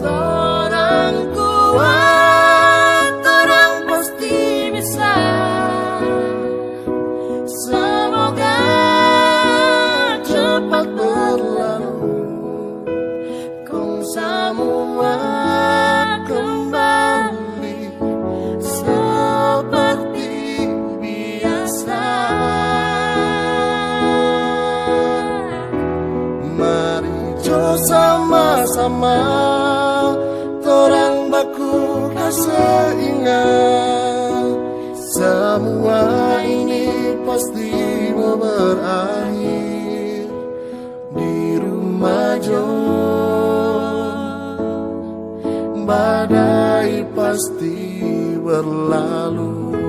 Torang kuat, torang pasti bisa. Semoga cepat berlalu, kau semua kembali seperti biasa. Mari jo sama-sama torang baku kasih ingat, semua ini pasti mau berakhir di rumah Jo. Badai pasti berlalu.